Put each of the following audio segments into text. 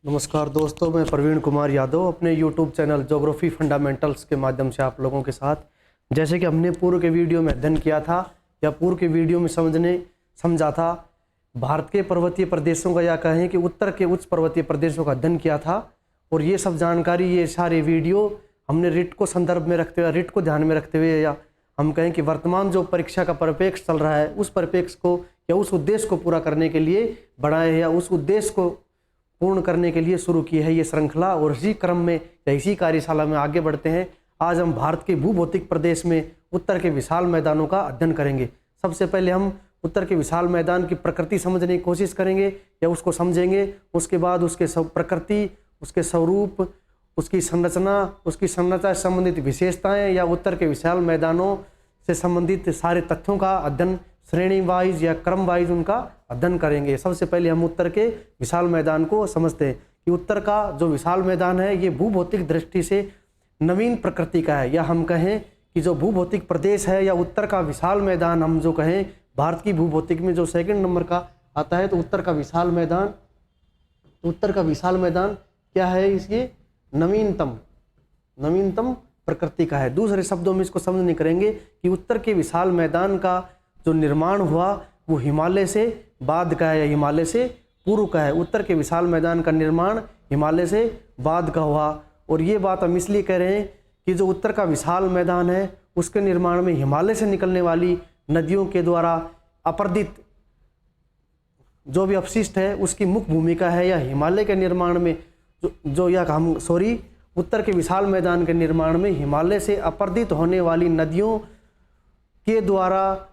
नमस्कार दोस्तों, मैं प्रवीण कुमार यादव अपने YouTube चैनल ज्योग्राफी फंडामेंटल्स के माध्यम से आप लोगों के साथ, जैसे कि हमने पूर्व के वीडियो में अध्ययन किया था या पूर्व के वीडियो में समझा था, भारत के पर्वतीय प्रदेशों का या कहें कि उत्तर के उच्च पर्वतीय प्रदेशों का अध्ययन किया था। और ये सब जानकारी, ये सारे वीडियो हमने रिट को संदर्भ में रखते हुए, रिट को ध्यान में रखते हुए, या हम कहें कि वर्तमान जो परीक्षा का परिप्रेक्ष्य चल रहा है उस परिप्रेक्ष्य को या उस उद्देश्य को पूरा करने के लिए बढ़ाए या उस उद्देश्य को पूर्ण करने के लिए शुरू की है ये श्रृंखला। और इसी क्रम में या इसी कार्यशाला में आगे बढ़ते हैं। आज हम भारत के भूभौतिक प्रदेश में उत्तर के विशाल मैदानों का अध्ययन करेंगे। सबसे पहले हम उत्तर के विशाल मैदान की प्रकृति समझने की कोशिश करेंगे या उसको समझेंगे। उसके बाद उसके प्रकृति, उसके स्वरूप, उसकी संरचना से संबंधित विशेषताएं या उत्तर के विशाल मैदानों से संबंधित सारे तथ्यों का अध्ययन श्रेणी वाइज या क्रम वाइज उनका अध्ययन करेंगे। सबसे पहले हम उत्तर के विशाल मैदान को समझते हैं कि उत्तर का जो विशाल मैदान है ये भूभौतिक दृष्टि से नवीन प्रकृति का है, या हम कहें कि जो भूभौतिक प्रदेश है या उत्तर का विशाल मैदान, हम जो कहें भारत की भूभौतिक में जो सेकंड नंबर का आता है, तो उत्तर का विशाल मैदान क्या है? इसके नवीनतम प्रकृति का है। दूसरे शब्दों में इसको समझ नहीं करेंगे कि उत्तर के विशाल मैदान का जो निर्माण हुआ वो हिमालय से बाद का है या हिमालय से पूर्व का है। उत्तर के विशाल मैदान का निर्माण हिमालय से बाद का हुआ। और ये बात हम इसलिए कह रहे हैं कि जो उत्तर का विशाल मैदान है उसके निर्माण में हिमालय से निकलने वाली नदियों के द्वारा अपरदित जो भी अपशिष्ट है उसकी मुख्य भूमिका है, या हिमालय के निर्माण में उत्तर के विशाल मैदान के निर्माण में हिमालय से अपरदित होने वाली नदियों के द्वारा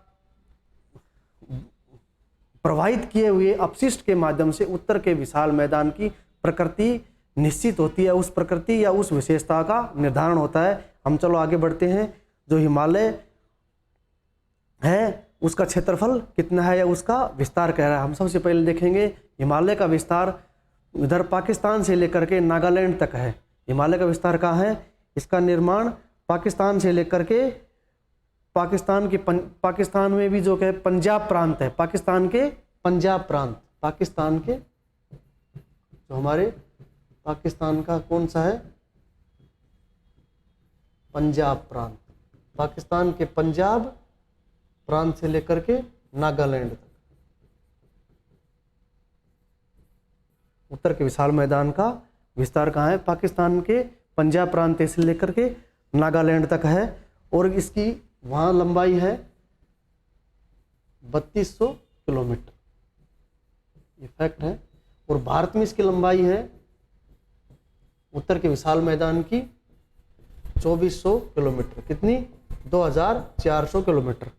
प्रवाहित किए हुए अपशिष्ट के माध्यम से उत्तर के विशाल मैदान की प्रकृति निश्चित होती है। उस प्रकृति या उस विशेषता का निर्धारण होता है। हम चलो आगे बढ़ते हैं। जो हिमालय है उसका क्षेत्रफल कितना है या उसका विस्तार क्या है, हम सबसे पहले देखेंगे। हिमालय का विस्तार इधर पाकिस्तान से लेकर के नागालैंड तक है। हिमालय का विस्तार कहाँ है? इसका निर्माण पाकिस्तान से लेकर के पाकिस्तान में भी जो है पंजाब प्रांत है, पाकिस्तान के जो हमारे पाकिस्तान का कौन सा है? पंजाब प्रांत। पाकिस्तान के पंजाब प्रांत से लेकर के नागालैंड तक उत्तर के विशाल मैदान का विस्तार कहाँ है? पाकिस्तान के पंजाब प्रांत से लेकर के नागालैंड तक है। और इसकी वहाँ लंबाई है 3200 किलोमीटर, ये फैक्ट है। और भारत में इसकी लंबाई है उत्तर के विशाल मैदान की 2400 किलोमीटर। कितनी? 2400 किलोमीटर।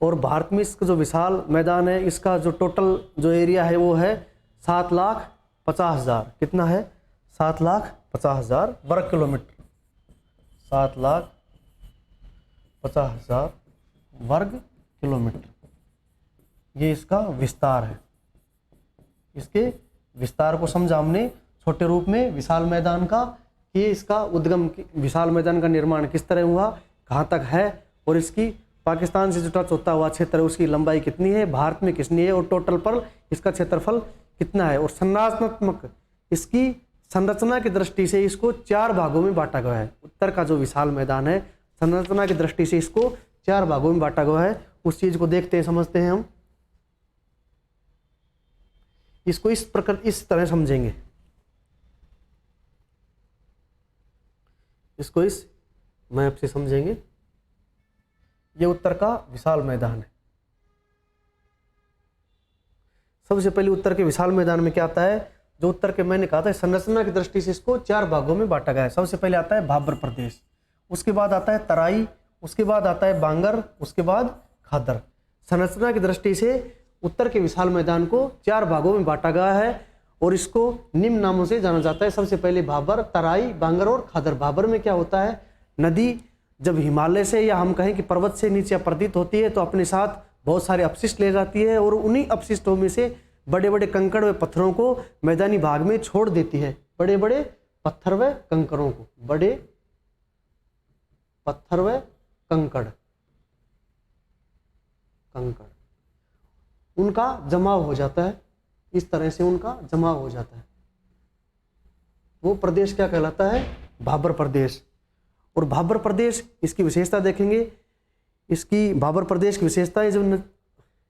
और भारत में इसका जो विशाल मैदान है इसका जो टोटल जो एरिया है वो है 7,50,000। कितना है? 7,50,000 वर्ग किलोमीटर। 7,50,000 वर्ग किलोमीटर ये इसका विस्तार है। इसके विस्तार को समझा हमने छोटे रूप में विशाल मैदान का, कि इसका उद्गम, विशाल मैदान का निर्माण किस तरह हुआ, कहाँ तक है, और इसकी पाकिस्तान से जो टच होता हुआ क्षेत्र है उसकी लंबाई कितनी है, भारत में कितनी है, और टोटल पर इसका क्षेत्रफल कितना है। और संरचनात्मक इसकी संरचना की दृष्टि से इसको 4 भागों में बांटा गया है। उत्तर का जो विशाल मैदान है संरचना की दृष्टि से इसको 4 भागों में बांटा गया है। उस चीज को देखते हैं, समझते हैं हम। इसको इस तरह समझेंगे। इसको इस मैप से समझेंगे। ये उत्तर का विशाल मैदान है। सबसे पहले उत्तर के विशाल मैदान में क्या आता है? जो उत्तर के, मैंने कहा था संरचना की दृष्टि से इसको 4 भागों में बांटा गया है। सबसे पहले आता है भाबर प्रदेश, उसके बाद आता है तराई, उसके बाद आता है बांगर, उसके बाद खादर। संरचना की दृष्टि से उत्तर के विशाल मैदान को 4 भागों में बांटा गया है और इसको निम्न नामों से जाना जाता है। सबसे पहले भाबर, तराई, बांगर और खादर। भाबर में क्या होता है? नदी जब हिमालय से या हम कहें कि पर्वत से नीचे अपरदित होती है तो अपने साथ बहुत सारे अपशिष्ट ले जाती है, और उन्हीं अपशिष्टों में से बड़े बड़े कंकड़ व पत्थरों को मैदानी भाग में छोड़ देती है। बड़े बड़े पत्थर व कंकरों को, बड़े पत्थर व कंकड़ कंकड़, उनका जमाव हो जाता है। इस तरह से उनका जमाव हो जाता है। वो प्रदेश क्या कहलाता है? भाबर प्रदेश। और भाबर प्रदेश, इसकी विशेषता देखेंगे। इसकी भाबर प्रदेश की विशेषता है जो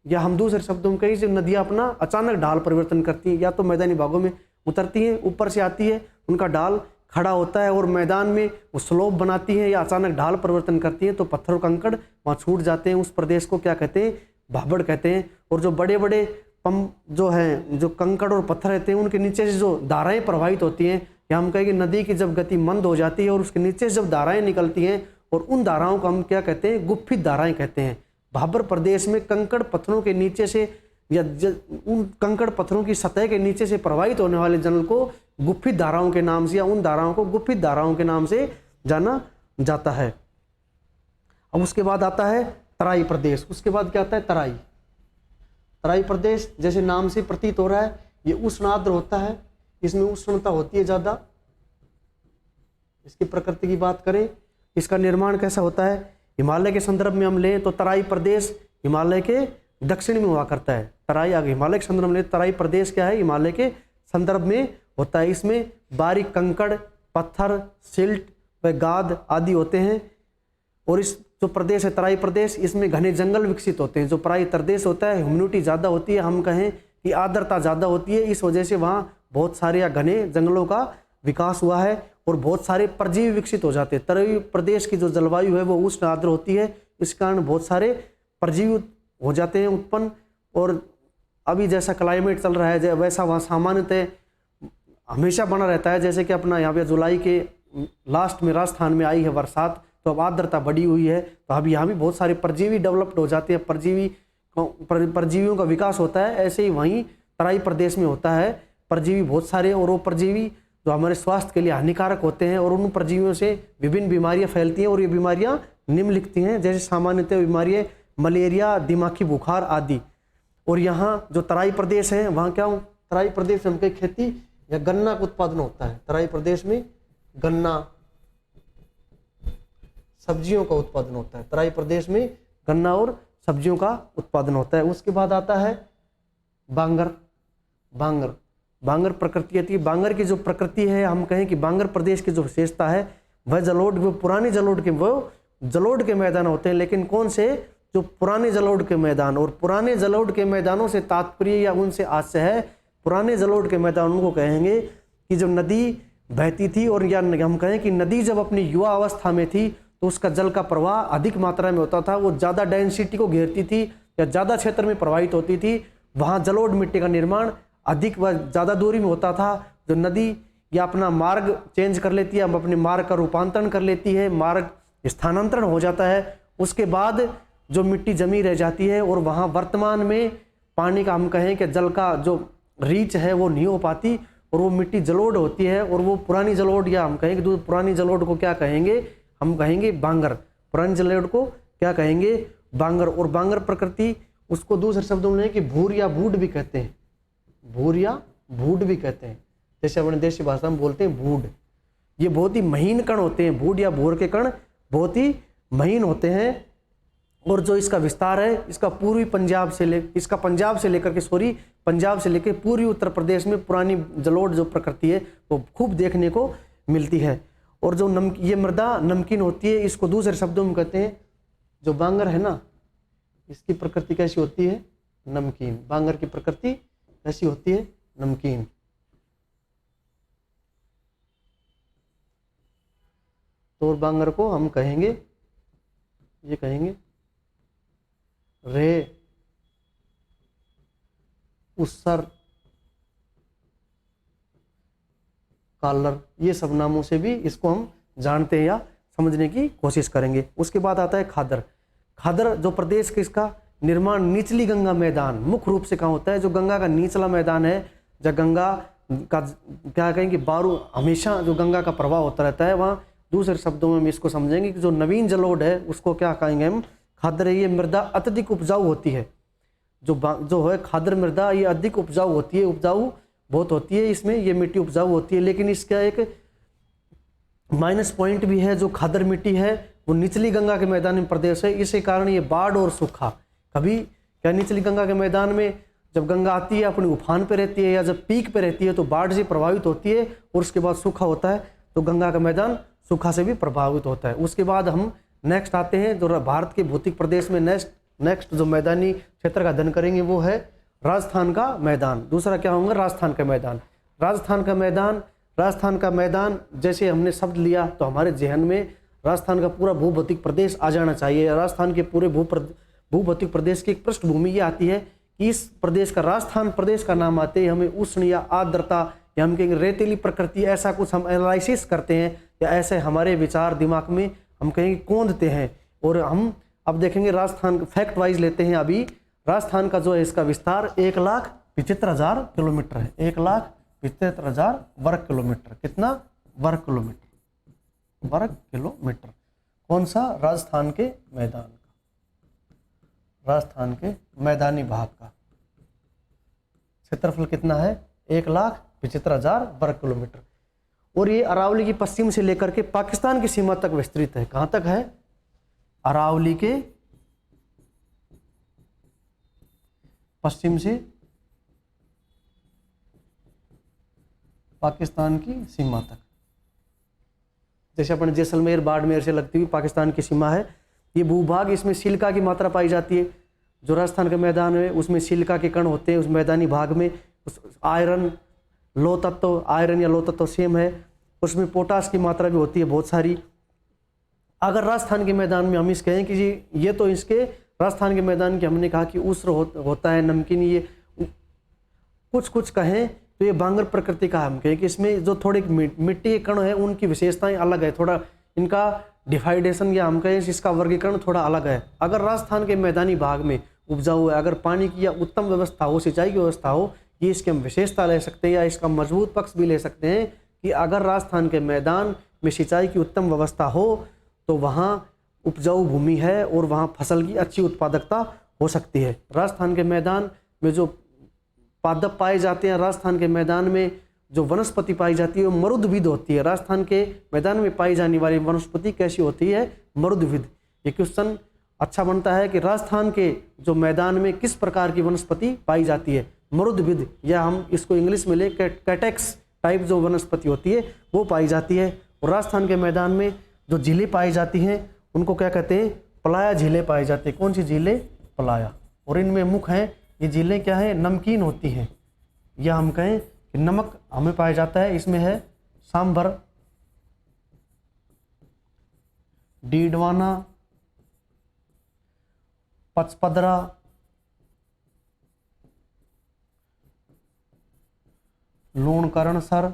या हम दूसरे शब्दों में कहीं, जो नदियाँ अपना अचानक ढाल परिवर्तन करती हैं, या तो मैदानी भागों में उतरती हैं, ऊपर से आती है, उनका ढाल खड़ा होता है और मैदान में वो स्लोप बनाती हैं, या अचानक ढाल परिवर्तन करती हैं तो पत्थर और कंकड़ वहाँ छूट जाते हैं। उस प्रदेश को क्या कहते हैं? भाबर कहते हैं। और जो बड़े बड़े पंप जो हैं, जो कंकड़ और पत्थर रहते हैं, उनके नीचे से जो धाराएं प्रवाहित होती हैं, या हम कहेंगे नदी की जब गति मंद हो जाती है और उसके नीचे से जब धाराएं निकलती हैं, और उन धाराओं को हम क्या कहते हैं? गुफित धाराएं कहते हैं। भाबर प्रदेश में कंकड़ पत्थरों के नीचे से या उन कंकड़ पत्थरों की सतह के नीचे से प्रवाहित होने वाले जल को गुफित धाराओं के नाम से, या उन धाराओं को गुफित धाराओं के नाम से जाना जाता है। अब उसके बाद आता है तराई प्रदेश। उसके बाद क्या आता है? तराई। तराई प्रदेश जैसे नाम से प्रतीत हो रहा है, ये उष्ण आर्द्र होता है, इसमें उष्णता होती है ज़्यादा। इसकी प्रकृति की बात करें, इसका निर्माण कैसा होता है? हिमालय के संदर्भ में हम लें तो तराई प्रदेश हिमालय के दक्षिण में हुआ करता है। तराई आगे हिमालय के संदर्भ में लें, तराई प्रदेश क्या है? हिमालय के संदर्भ में होता है। इसमें बारीक कंकड़, पत्थर, सिल्ट व गाद आदि होते हैं। और इस जो प्रदेश है तराई प्रदेश, इसमें घने जंगल विकसित होते हैं। जो तराई प्रदेश होता है, ह्यूमिडिटी ज़्यादा होती है, हम कहें कि आर्द्रता ज़्यादा होती है, इस वजह से वहाँ बहुत सारे घने जंगलों का विकास हुआ है और बहुत सारे परजीवी विकसित हो जाते हैं। तराई प्रदेश की जो जलवायु है वो उष्ण आर्द्र होती है, इस कारण बहुत सारे परजीवी हो जाते हैं उत्पन्न। और अभी जैसा क्लाइमेट चल रहा है वैसा वहाँ सामान्यतः हमेशा बना रहता है। जैसे कि अपना यहाँ पे जुलाई के लास्ट में राजस्थान में आई है बरसात, तो अब आर्द्रता बढ़ी हुई है, तो अब यहाँ भी बहुत सारे परजीवी डेवलप्ड हो जाते हैं, परजीवियों का विकास होता है। ऐसे ही वहीं तराई प्रदेश में होता है, परजीवी बहुत सारे, और वो परजीवी जो हमारे स्वास्थ्य के लिए हानिकारक होते हैं, और उन परजीवियों से विभिन्न बीमारियां फैलती हैं। और ये बीमारियां निम्नलिखित हैं, जैसे सामान्यतः बीमारियां मलेरिया, दिमागी बुखार आदि। और यहाँ जो तराई प्रदेश है वहाँ क्या हो? तराई प्रदेश में खेती या गन्ना का उत्पादन होता है। तराई प्रदेश में गन्ना, सब्जियों का उत्पादन होता है। तराई प्रदेश में गन्ना और सब्जियों का उत्पादन होता है। उसके बाद आता है बांगर। बांगर बांगर प्रकृति आती है। बांगर की जो प्रकृति है, हम कहें कि बांगर प्रदेश की जो विशेषता है वह जलोढ़, वो पुराने जलोढ़ के मैदान होते हैं। लेकिन कौन से? जो पुराने जलोढ़ के मैदान। और पुराने जलोढ़ के मैदानों से तात्पर्य या उनसे आशय है, पुराने जलोढ़ के मैदानों को कहेंगे कि जो नदी बहती थी, और या हम कहें कि नदी जब अपनी युवा अवस्था में थी तो उसका जल का प्रवाह अधिक मात्रा में होता था, वो ज़्यादा डेंसिटी को घेरती थी या ज़्यादा क्षेत्र में प्रवाहित होती थी। वहाँ जलोढ़ मिट्टी का निर्माण अधिक व ज़्यादा दूरी में होता था। जो नदी या अपना मार्ग चेंज कर लेती है, अपने मार्ग का रूपांतरण कर लेती है, मार्ग स्थानांतरण हो जाता है, उसके बाद जो मिट्टी जमी रह जाती है, और वहाँ वर्तमान में पानी का, हम कहें कि जल का जो रीच है वो नहीं हो पाती, और वो मिट्टी जलोढ़ होती है। और वो पुरानी जलोढ़, या हम कहेंगे तो पुरानी जलोढ़ को क्या कहेंगे? हम कहेंगे बांगर। पुरानी जलोढ़ को क्या कहेंगे? बांगर। और बांगर प्रकृति, उसको दूसरे शब्दों में कि भूर या भूड भी कहते हैं। भूर या भूड भी कहते हैं, जैसे अपने देशी भाषा में बोलते हैं भूड। ये बहुत ही महीन कण होते हैं। भूड या भूर के कण बहुत ही महीन होते हैं। और जो इसका विस्तार है, इसका पूर्वी पंजाब से लेकर पूर्वी उत्तर प्रदेश में पुरानी जलोढ़ जो प्रकृति है वो खूब देखने को मिलती है। और जो ये मृदा नमकीन होती है, इसको दूसरे शब्दों में कहते हैं, जो बांगर है ना, इसकी प्रकृति कैसी होती है? नमकीन। बांगर की प्रकृति कैसी होती है? नमकीन। तो बांगर को हम कहेंगे, ये कहेंगे रे, उसर, कालर, ये सब नामों से भी इसको हम जानते हैं या समझने की कोशिश करेंगे। उसके बाद आता है खादर। खादर जो प्रदेश के, इसका निर्माण निचली गंगा मैदान, मुख्य रूप से कहाँ होता है? जो गंगा का निचला मैदान है, जब गंगा का क्या कहेंगे बारू, हमेशा जो गंगा का प्रवाह होता रहता है, वहाँ दूसरे शब्दों में हम इसको समझेंगे कि जो नवीन जलोढ़ है उसको क्या कहेंगे हम? खादर। ये मृदा अत्यधिक उपजाऊ होती है। जो है खादर मृदा, ये अधिक उपजाऊ होती है, उपजाऊ बहुत होती है, इसमें ये मिट्टी उपजाऊ होती है। लेकिन इसका एक माइनस पॉइंट भी है। जो खादर मिट्टी है वो निचली गंगा के मैदानी प्रदेश है, इसी कारण ये बाढ़ और सूखा, कभी क्या निचली गंगा के मैदान में जब गंगा आती है अपनी उफान पे रहती है या जब पीक पे रहती है तो बाढ़ से प्रभावित होती है और उसके बाद सूखा होता है, तो गंगा का मैदान सूखा से भी प्रभावित होता है। उसके बाद हम नेक्स्ट आते हैं जो भारत के भौतिक प्रदेश में नेक्स्ट जो मैदानी क्षेत्र का अध्ययन करेंगे वो है राजस्थान का मैदान। दूसरा क्या होगा? राजस्थान का मैदान। राजस्थान का मैदान जैसे हमने शब्द लिया तो हमारे जहन में राजस्थान का पूरा भूभौतिक प्रदेश आ जाना चाहिए। राजस्थान के पूरे भूभौतिक प्रदेश की एक पृष्ठभूमि ये आती है कि इस प्रदेश का, राजस्थान प्रदेश का नाम आते ही हमें उष्ण या आर्द्रता या हम कहेंगे रेतीली प्रकृति, ऐसा कुछ हम एनालिसिस करते हैं या ऐसे हमारे विचार दिमाग में हम कहेंगे कौंधते हैं। और हम अब देखेंगे राजस्थान फैक्ट वाइज लेते हैं। अभी राजस्थान का जो है इसका विस्तार 1,75,000 किलोमीटर है। 1,75,000 वर्ग किलोमीटर। कितना? वर्ग किलोमीटर। वर्ग किलोमीटर। कौन सा? राजस्थान के मैदान का, राजस्थान के मैदानी भाग का क्षेत्रफल कितना है? 1,75,000 वर्ग किलोमीटर। और ये अरावली की पश्चिम से लेकर के पाकिस्तान की सीमा तक विस्तृत है। कहां तक है? अरावली के पश्चिम से पाकिस्तान की सीमा तक। जैसे अपने जैसलमेर बाड़मेर से लगती हुई पाकिस्तान की सीमा है। ये भूभाग, इसमें सिलिका की मात्रा पाई जाती है। जो राजस्थान का मैदान है उसमें सिलिका के कण होते हैं। उस मैदानी भाग में आयरन लो तत्व, आयरन या लो तत्व सेम है। उसमें पोटास की मात्रा भी होती है बहुत सारी। अगर राजस्थान के मैदान में हम इस कहें कि जी ये तो इसके राजस्थान के मैदान की हमने कहा कि उष्ण होता है, नमकीन, ये कुछ कहें तो ये बांगर प्रकृति का हम कहें कि इसमें जो थोड़े मिट्टी के कण है उनकी विशेषताएं अलग है, थोड़ा इनका डिफाइडेशन या हम कहें इसका वर्गीकरण थोड़ा अलग है। अगर राजस्थान के मैदानी भाग में उपजाऊ है, अगर पानी की या उत्तम व्यवस्था हो, सिंचाई की व्यवस्था हो, ये इसकी हम विशेषता ले सकते हैं या इसका मजबूत पक्ष भी ले सकते हैं कि अगर राजस्थान के मैदान में सिंचाई की उत्तम व्यवस्था हो तो वहाँ उपजाऊ भूमि है और वहाँ फसल की अच्छी उत्पादकता हो सकती है। राजस्थान के मैदान में जो पादप पाए जाते हैं, राजस्थान के मैदान में जो वनस्पति पाई जाती है वो मरुदविद होती है। राजस्थान के मैदान में पाई जाने वाली वनस्पति कैसी होती है? मरुदविद। ये क्वेश्चन अच्छा बनता है कि राजस्थान के जो मैदान में किस प्रकार की वनस्पति पाई जाती है? मरुदविद, या हम इसको इंग्लिश में ले कैटेक्स टाइप जो वनस्पति होती है वो पाई जाती है। और राजस्थान के मैदान में जो झीलें पाई जाती हैं उनको क्या कहते हैं? पलाया झीलें पाई जाती है। कौन सी झीलें? पलाया। और इनमें मुख्य हैं, ये झीलें क्या है? नमकीन होती हैं, या हम कहें कि नमक हमें पाया जाता है। इसमें है सांभर, डीडवाना, पचपदरा, लूणकरणसर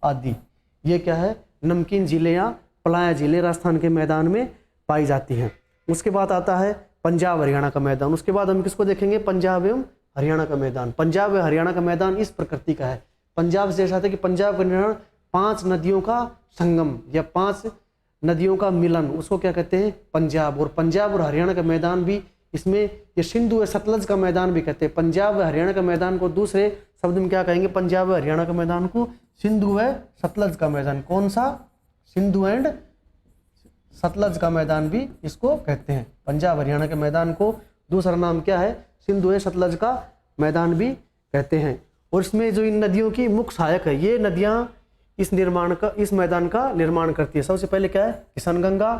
आदि। ये क्या है? नमकीन झीलें या पलाया झीलें राजस्थान के मैदान में पाई जाती हैं। उसके बाद आता है पंजाब हरियाणा का मैदान। उसके बाद हम किसको देखेंगे? पंजाब एवं हरियाणा का मैदान। पंजाब व हरियाणा का मैदान इस प्रकृति का है। पंजाब से ऐसा था कि पंजाब का निर्माण 5 नदियों का संगम या 5 नदियों का मिलन, उसको क्या कहते हैं? पंजाब। और पंजाब और हरियाणा का मैदान भी इसमें ये सिंधु व सतलज का मैदान भी कहते हैं। पंजाब व हरियाणा का मैदान को दूसरे शब्द में क्या कहेंगे? पंजाब व हरियाणा का मैदान को सिंधु व सतलज का मैदान। कौन सा? सिंधु एंड सतलज का मैदान भी इसको कहते हैं। पंजाब हरियाणा के मैदान को दूसरा नाम क्या है? सिंधु एवं सतलज का मैदान भी कहते हैं। और इसमें जो इन नदियों की मुख्य सहायक है, ये नदियां इस मैदान का निर्माण करती है। सबसे पहले क्या है? किशनगंगा,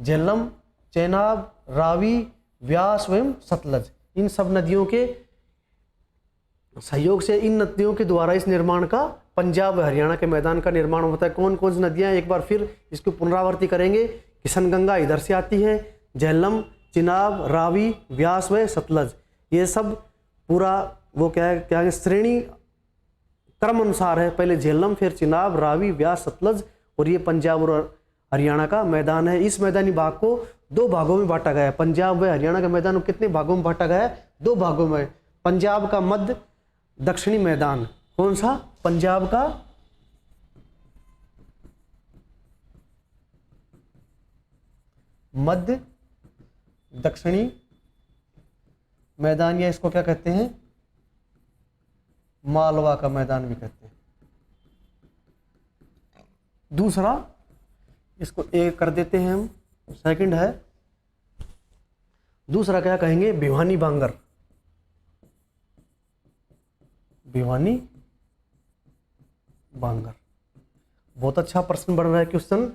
झेलम, चेनाब, रावी, व्यास एवं सतलज। इन सब नदियों के सहयोग से, इन नदियों के द्वारा इस निर्माण का, पंजाब व हरियाणा के मैदान का निर्माण होता है। कौन कौन सी नदियां? एक बार फिर इसको पुनरावृत्ति करेंगे। किशनगंगा इधर से आती है, झेलम, चिनाब, रावी, व्यास व सतलज। ये सब पूरा वो क्या है श्रेणी क्रम अनुसार है। पहले झेलम, फिर चिनाब, रावी, व्यास, सतलज, और ये पंजाब और हरियाणा का मैदान है। इस मैदानी भाग को 2 भागों में बांटा गया है। पंजाब व हरियाणा का मैदान को कितने भागों में बांटा गया है? 2 भागों में। पंजाब का मध्य दक्षिणी मैदान। कौन सा? पंजाब का मध्य दक्षिणी मैदान, या इसको क्या कहते हैं? मालवा का मैदान भी कहते हैं। दूसरा, इसको एक कर देते हैं हम, सेकंड है दूसरा क्या कहेंगे, भिवानी बांगर। भिवानी बांगर। बहुत अच्छा प्रश्न बन रहा है क्वेश्चन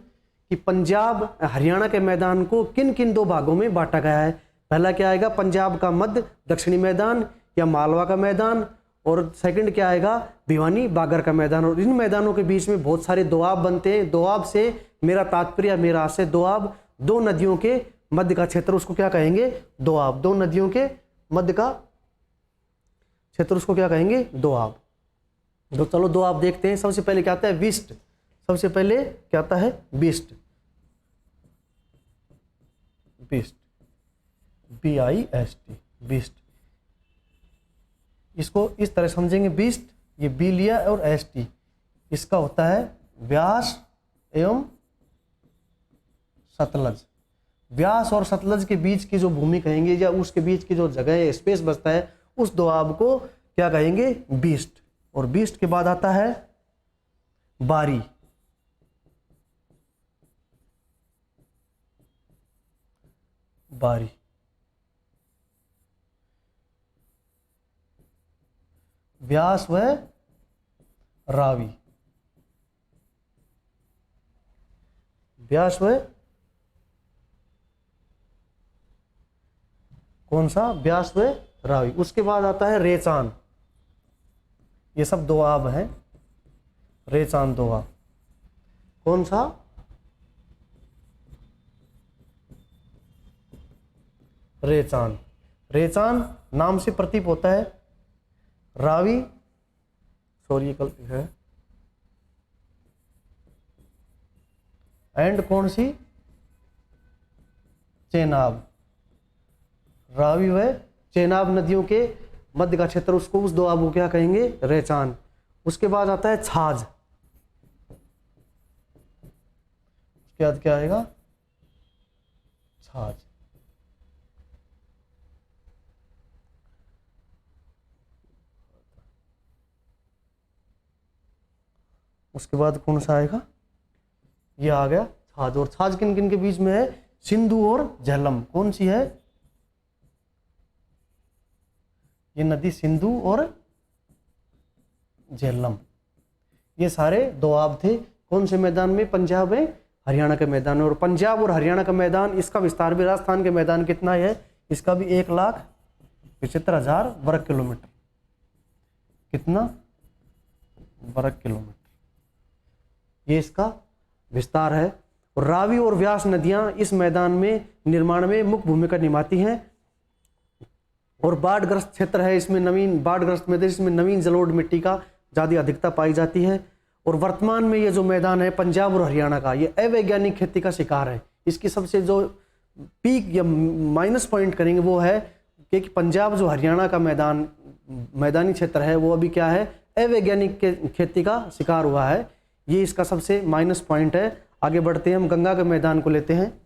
कि पंजाब हरियाणा के मैदान को किन किन दो भागों में बांटा गया है। पहला क्या आएगा, पंजाब का मध्य दक्षिणी मैदान या मालवा का मैदान, और सेकंड क्या आएगा, भिवानी बांगर का मैदान। और इन मैदानों के बीच में बहुत सारे दोआब बनते हैं। दोआब से मेरा तात्पर्य, मेरा आशय, दोआब दो नदियों के मध्य का क्षेत्र, उसको क्या कहेंगे, दोआब। दो नदियों के मध्य का क्षेत्र, उसको क्या कहेंगे, दोआब। तो चलो दोआब देखते हैं। सबसे पहले क्या आता है, विस्ट। सबसे पहले क्या आता है, विस्ट। विस्ट, BIST, विस्ट। इसको इस तरह समझेंगे, विस्ट, ये बी लिया और ST, इसका होता है व्यास एवं सतलज। व्यास और सतलज के बीच की जो भूमि कहेंगे, या उसके बीच की जो जगह है, स्पेस बचता है, उस दोआब को क्या कहेंगे, बीस्ट। और बीस्ट के बाद आता है बारी। बारी, व्यास व रावी। व्यास व कौन सा, व्यास व रावी। उसके बाद आता है रेचान। ये सब दोआब हैं, रेचान दोआब। कौन सा, रेचान। रेचान नाम से प्रतीत होता है। रावी, सॉरी ये गलती है, एंड कौन सी, चेनाब। रावी व चेनाब नदियों के मध्य का क्षेत्र, उसको, उस दोआब को क्या कहेंगे, रेचान। उसके बाद आता है छाज। उसके बाद क्या आएगा, छाज। उसके बाद कौन सा आएगा, ये आ गया छाज। और छाज किन किन के बीच में है, सिंधु और झेलम। कौन सी है, ये नदी सिंधु और झेलम। ये सारे दोआब थे। कौन से मैदान में, पंजाब में हरियाणा के मैदान में। और पंजाब और हरियाणा का मैदान, इसका विस्तार भी, राजस्थान के मैदान कितना है, इसका भी 1,75,000 वर्ग किलोमीटर। कितना, वर्ग किलोमीटर, ये इसका विस्तार है। और रावी और व्यास नदियां इस मैदान में निर्माण में मुख्य भूमिका निभाती हैं। और बाढ़ग्रस्त क्षेत्र है, इसमें नवीन, बाढ़ग्रस्त में इसमें नवीन जलोढ़ मिट्टी का ज़्यादा अधिकता पाई जाती है। और वर्तमान में ये जो मैदान है पंजाब और हरियाणा का, ये अवैज्ञानिक खेती का शिकार है। इसकी सबसे जो पीक या माइनस पॉइंट करेंगे वो है कि पंजाब जो हरियाणा का मैदानी क्षेत्र है, वो अभी क्या है, अवैज्ञानिक खेती का शिकार हुआ है। ये इसका सबसे माइनस पॉइंट है। आगे बढ़ते हैं, हम गंगा के मैदान को लेते हैं।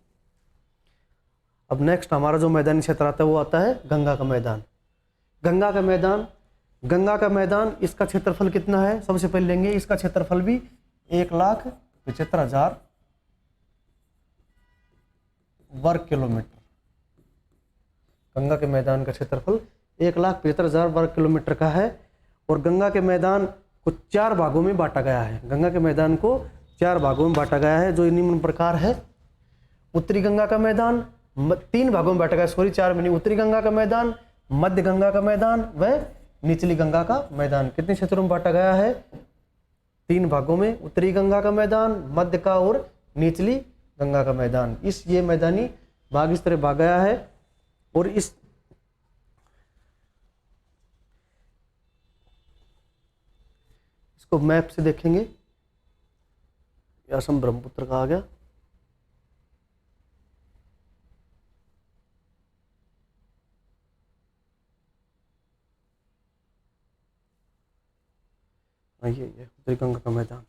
अब नेक्स्ट हमारा जो मैदानी क्षेत्र आता है वो आता है गंगा का मैदान। गंगा का मैदान, गंगा का मैदान, इसका क्षेत्रफल कितना है, सबसे पहले लेंगे इसका क्षेत्रफल भी 1,75,000 वर्ग किलोमीटर। गंगा के मैदान का क्षेत्रफल 1,75,000 वर्ग किलोमीटर का है। और गंगा के मैदान को 4 भागों में बांटा गया है। गंगा के मैदान को 4 भागों में बांटा गया है, जो निम्न प्रकार है। उत्तरी गंगा का मैदान 3 भागों में बांटा गया, सॉरी 4 में नहीं। उत्तरी गंगा का मैदान, मध्य गंगा का मैदान व निचली गंगा का मैदान। कितने क्षेत्रों में बांटा गया है, 3 भागों में। उत्तरी गंगा का मैदान, मध्य का और निचली गंगा का मैदान। ये मैदानी भाग इस तरह भाग गया है। और इसको मैप से देखेंगे, असम ब्रह्मपुत्र का आ गया। ये उत्तरी गंगा का मैदान।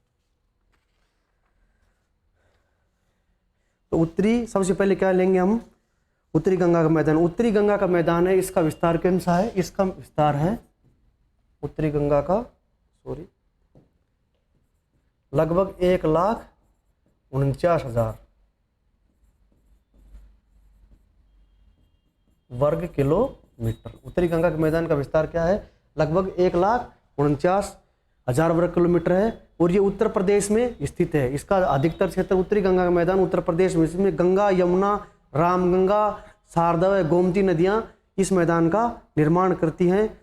तो उत्तरी, सबसे पहले क्या लेंगे हम, उत्तरी गंगा का मैदान। उत्तरी गंगा का मैदान है, इसका विस्तार कौन सा है, इसका विस्तार है उत्तरी गंगा का, सॉरी, लगभग 1,49,000 वर्ग किलोमीटर। उत्तरी गंगा के मैदान का विस्तार क्या है? लगभग 1,49,000 वर्ग किलोमीटर है और ये उत्तर प्रदेश में स्थित है। इसका अधिकतर क्षेत्र उत्तरी गंगा का मैदान उत्तर प्रदेश में, इसमें गंगा, यमुना, रामगंगा, शारदा व गोमती नदियां इस मैदान का निर्माण करती हैं।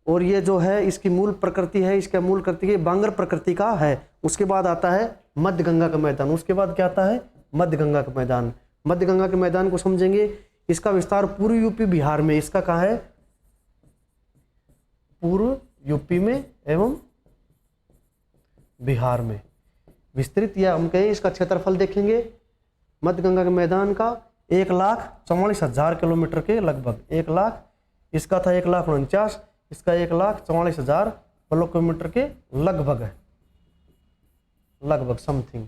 और ये जो है इसकी मूल प्रकृति है, इसका मूल प्रकृति बांगर प्रकृति का है। उसके बाद आता है मध्य गंगा का मैदान। उसके बाद क्या आता है? मध्य गंगा का मैदान। मध्य गंगा के मैदान को समझेंगे। इसका विस्तार पूर्व यूपी बिहार में, इसका कहाँ है? पूर्व यूपी में एवं बिहार में विस्तृत, या हम कहें इसका क्षेत्रफल देखेंगे मध्य गंगा के मैदान का 1,44,000 किलोमीटर के लगभग। 1 लाख, इसका था 1,49,000, इसका 1,44,000 वर्ग किलोमीटर के लगभग है, लगभग समथिंग।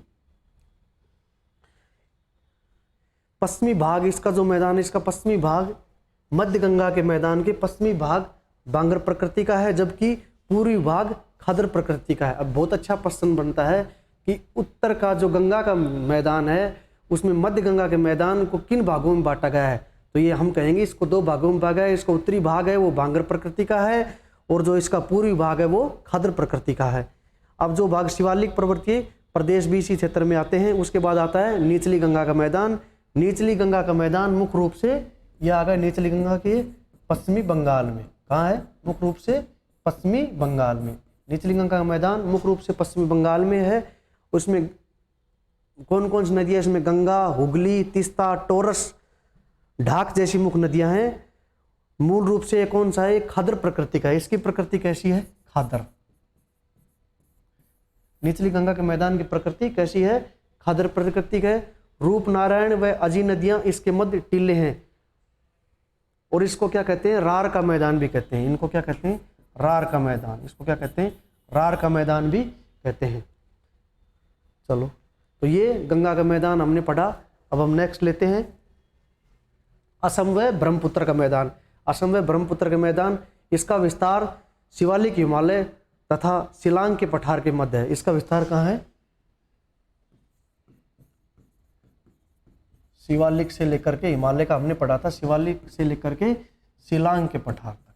पश्चिमी भाग इसका जो मैदान है, इसका पश्चिमी भाग मध्य गंगा के मैदान के पश्चिमी भाग बांगर प्रकृति का है, जबकि पूर्वी भाग खादर प्रकृति का है। अब बहुत अच्छा प्रश्न बनता है कि उत्तर का जो गंगा का मैदान है उसमें मध्य गंगा के मैदान को किन भागों में बांटा गया है? तो ये हम कहेंगे इसको 2 भागों में बांटा गया है। इसका उत्तरी भाग है वो बांगर प्रकृति का है और जो इसका पूर्वी भाग है वो खादर प्रकृति का है। अब जो भाग शिवालिक पर्वतीय प्रदेश भी इसी क्षेत्र में आते हैं। उसके बाद आता है निचली गंगा का मैदान। निचली गंगा का मैदान मुख्य रूप से यह आ गया निचली गंगा के पश्चिमी बंगाल में। कहाँ है? मुख्य रूप से पश्चिमी बंगाल में। निचली गंगा का मैदान मुख्य रूप से पश्चिमी बंगाल में है। उसमें कौन कौन सी नदियाँ? इसमें गंगा, हुगली, तीस्ता, टोरस, ढाक जैसी मुख्य नदियाँ हैं। मूल रूप से कौन सा है? खादर प्रकृति का है। इसकी प्रकृति कैसी है? खादर। निचली गंगा के मैदान की प्रकृति कैसी है? खादर प्रकृति का है। रूपनारायण व अजी नदियां इसके मध्य टीले हैं और इसको क्या कहते हैं? रार का मैदान भी कहते हैं। इनको क्या कहते हैं? रार का मैदान। इसको क्या कहते हैं? रार का मैदान भी कहते हैं। चलो, तो ये गंगा का मैदान हमने पढ़ा। अब हम नेक्स्ट लेते हैं असम व ब्रह्मपुत्र का मैदान। असम व ब्रह्मपुत्र का मैदान, इसका विस्तार शिवालिक हिमालय तथा शिलांग के पठार के मध्य है। इसका विस्तार कहाँ है? शिवालिक से लेकर के, हिमालय का हमने पढ़ा था, शिवालिक से लेकर के शिलांग के पठार तक।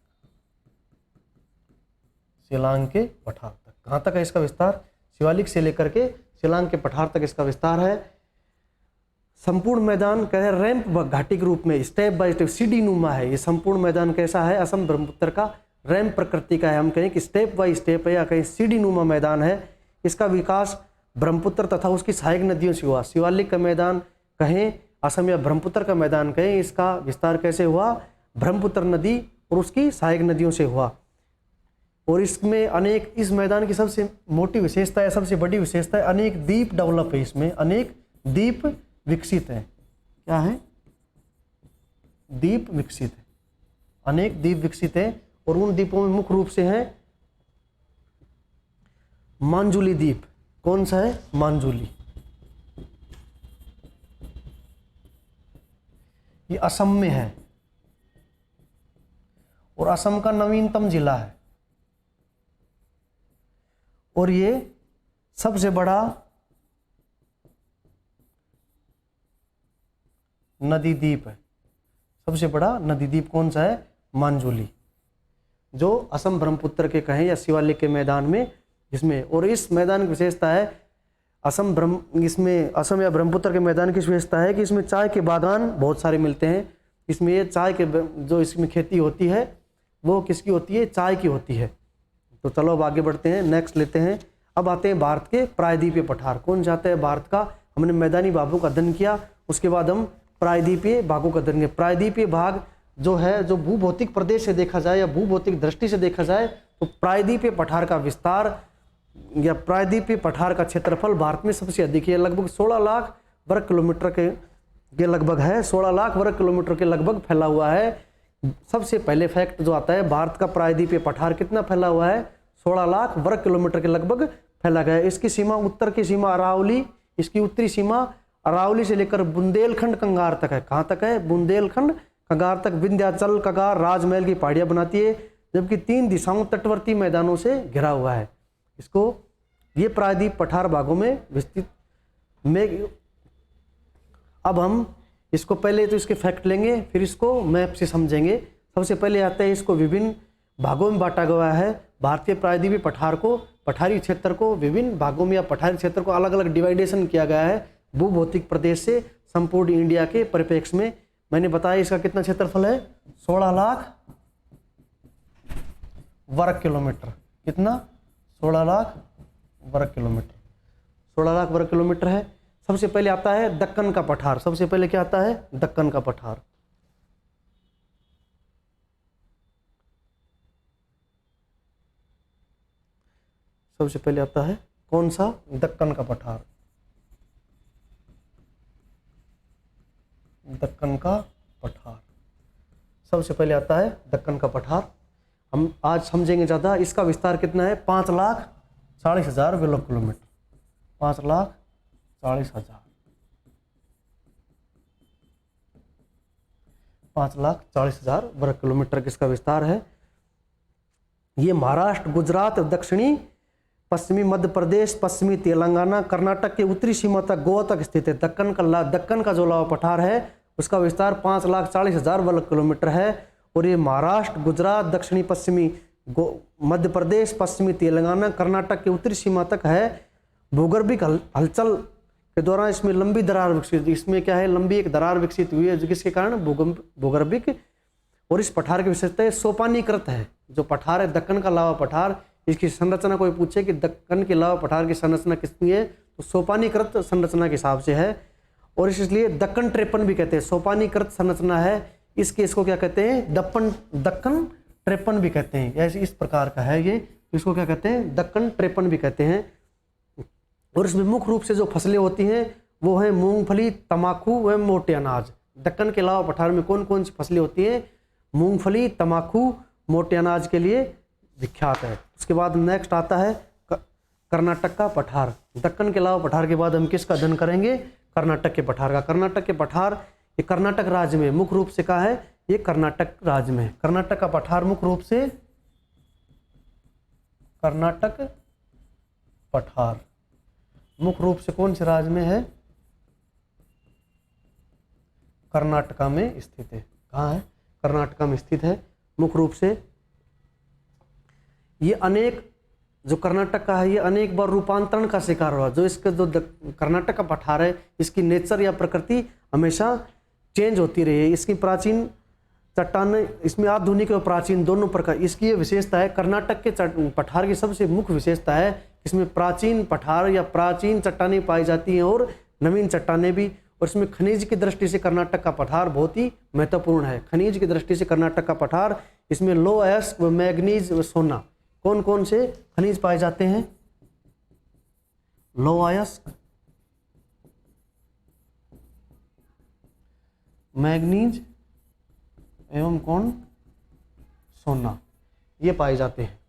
शिलांग के पठार तक कहाँ तक है इसका विस्तार? शिवालिक से लेकर के शिलांग के पठार तक इसका विस्तार है। संपूर्ण मैदान कह रैंप घाटी के रूप में स्टेप बाय स्टेप सीढ़ी नुमा है। ये संपूर्ण मैदान कैसा है? असम ब्रह्मपुत्र का रैंप प्रकृति का है। हम कहें कि स्टेप बाय स्टेप है या कहीं सीढ़ी नुमा मैदान है। इसका विकास ब्रह्मपुत्र तथा उसकी सहायक नदियों से हुआ। शिवालिक का मैदान कहें, असम या ब्रह्मपुत्र का मैदान कहें, इसका विस्तार कैसे हुआ? ब्रह्मपुत्र नदी और उसकी सहायक नदियों से हुआ। और इसमें अनेक, इस मैदान की सबसे मोटी विशेषता है, सबसे बड़ी विशेषता है, अनेक द्वीप डेवलप है। इसमें अनेक द्वीप विकसित है। क्या है? द्वीप विकसित है। अनेक द्वीप विकसित है और उन द्वीपों में मुख्य रूप से हैं मांजुली द्वीप। कौन सा है? मांजुली। ये असम में है और असम का नवीनतम जिला है और ये सबसे बड़ा नदी द्वीप है। सबसे बड़ा नदी द्वीप कौन सा है? मांजुली, जो असम ब्रह्मपुत्र के कहें या शिवालिक के मैदान में, इसमें। और इस मैदान की विशेषता है इसमें असम या ब्रह्मपुत्र के मैदान की विशेषता है कि इसमें चाय के बागान बहुत सारे मिलते हैं। इसमें ये चाय के जो इसमें खेती होती है वो किसकी होती है? चाय की होती है। तो चलो अब आगे बढ़ते हैं, नेक्स्ट लेते हैं। अब आते हैं भारत के प्रायद्वीपीय पठार। कौन चाहते हैं भारत का? हमने मैदानी भागों का अध्ययन किया, उसके बाद हम प्रायद्वीपीय भागों का अध्ययन किया। प्रायद्वीपीय भाग जो है, जो भूभौतिक प्रदेश से देखा जाए या भूभौतिक दृष्टि से देखा जाए तो प्रायद्वीपीय पठार का विस्तार या प्रायद्वीपीय पठार का क्षेत्रफल भारत में सबसे अधिक है। लगभग 16 लाख वर्ग किलोमीटर के लगभग है। 16 लाख वर्ग किलोमीटर के लगभग फैला हुआ है। सबसे पहले फैक्ट जो आता है, भारत का प्रायद्वीपीय पठार कितना फैला हुआ है? 16 लाख वर्ग किलोमीटर के लगभग फैला गया है। इसकी सीमा, उत्तर की सीमा अरावली, इसकी उत्तरी सीमा अरावली से लेकर बुंदेलखंड कंगार तक है। कहाँ तक है? बुंदेलखंड कंगार तक। विंध्याचल कगार राजमहल की पहाड़ियां बनाती है, जबकि 3 दिशाओं तटवर्ती मैदानों से घिरा हुआ है। इसको ये प्रायद्वीप पठार भागों में विस्तृत में। अब हम इसको पहले तो इसके फैक्ट लेंगे, फिर इसको मैप से समझेंगे। सबसे पहले आता है, इसको विभिन्न भागों में बांटा गया है। भारतीय प्रायद्वीपीय पठार को, पठारी क्षेत्र को विभिन्न भागों में या पठारी क्षेत्र को अलग अलग डिवाइडेशन किया गया है भूभौतिक प्रदेश से संपूर्ण इंडिया के परिप्रेक्ष्य में। मैंने बताया इसका कितना क्षेत्रफल है, 16 लाख वर्ग किलोमीटर। कितना, 16 लाख वर्ग किलोमीटर, 16 लाख वर्ग किलोमीटर है। सबसे पहले आता है दक्कन का पठार। सबसे पहले क्या आता है, दक्कन का पठार। सबसे पहले आता है कौन सा, दक्कन का पठार। दक्कन का पठार सबसे पहले आता है दक्कन का पठार। हम आज समझेंगे ज़्यादा। इसका विस्तार कितना है, 5,40,000 वर्ग किलोमीटर। 5,40,000, 5,40,000 वर्ग किलोमीटर किसका विस्तार है। ये महाराष्ट्र, गुजरात, दक्षिणी पश्चिमी मध्य प्रदेश, पश्चिमी तेलंगाना, कर्नाटक के उत्तरी सीमा तक, गोवा तक स्थित है। दक्कन का जो लावा पठार है उसका विस्तार 5,40,000 वर्ग किलोमीटर है। और ये महाराष्ट्र, गुजरात, दक्षिणी पश्चिमी मध्य प्रदेश, पश्चिमी तेलंगाना, कर्नाटक के उत्तरी सीमा तक है। भूगर्भिक हलचल के दौरान इसमें लंबी दरार विकसित, इसमें क्या है, लंबी एक दरार विकसित हुई है जिसके कारण भूगर्भिक। और इस पठार की विशेषता है सोपानीकृत है। जो पठार है दक्कन का लावा पठार, इसकी संरचना कोई पूछे कि दक्कन के लावा पठार की संरचना कितनी है, तो सोपानीकृत संरचना के हिसाब से है। और इसलिए दक्कन ट्रेपन भी कहते हैं, सोपानीकृत संरचना है इसके। इसको क्या कहते हैं, दक्कन ट्रेपन भी कहते हैं। ऐसे इस प्रकार का है ये, इसको क्या कहते हैं, दक्कन ट्रेपन भी कहते हैं। और इसमें मुख्य रूप से जो फसलें होती हैं वो है मूंगफली, तमाकू व मोटे अनाज। दक्कन के अलावा पठार में कौन कौन सी फसलें होती हैं, मूंगफली, तमाकू, मोटे अनाज के लिए विख्यात है। उसके बाद नेक्स्ट आता है कर्नाटक का पठार। दक्कन के अलावा पठार के बाद हम किसका अध्ययन करेंगे, कर्नाटक के पठार का। कर्नाटक के पठार ये कर्नाटक राज्य में मुख्य रूप से कहा है, ये कर्नाटक राज्य में। कर्नाटक का पठार मुख्य रूप से, कर्नाटक पठार मुख्य रूप से कौन से राज्य में है, कर्नाटका में स्थित है। कहाँ है, कर्नाटका में स्थित है मुख्य रूप से। ये अनेक, जो कर्नाटक का है ये अनेक बार रूपांतरण का शिकार हुआ। जो इसका जो कर्नाटक का पठार है इसकी नेचर या प्रकृति हमेशा चेंज होती रही है। इसकी प्राचीन चट्टान, इसमें आधुनिक और प्राचीन दोनों प्रकार, इसकी ये विशेषता है। कर्नाटक के पठार की सबसे मुख्य विशेषता है इसमें प्राचीन पठार या प्राचीन चट्टानें पाई जाती हैं और नवीन चट्टानें भी। और इसमें खनिज की दृष्टि से कर्नाटक का पठार बहुत ही महत्वपूर्ण है। खनिज की दृष्टि से कर्नाटक का पठार, इसमें लो अयस्क व मैग्नीज व सोना, कौन कौन से खनिज पाए जाते हैं, लो अयस्क, मैग्नीज एवं कौन, सोना, ये पाए जाते हैं।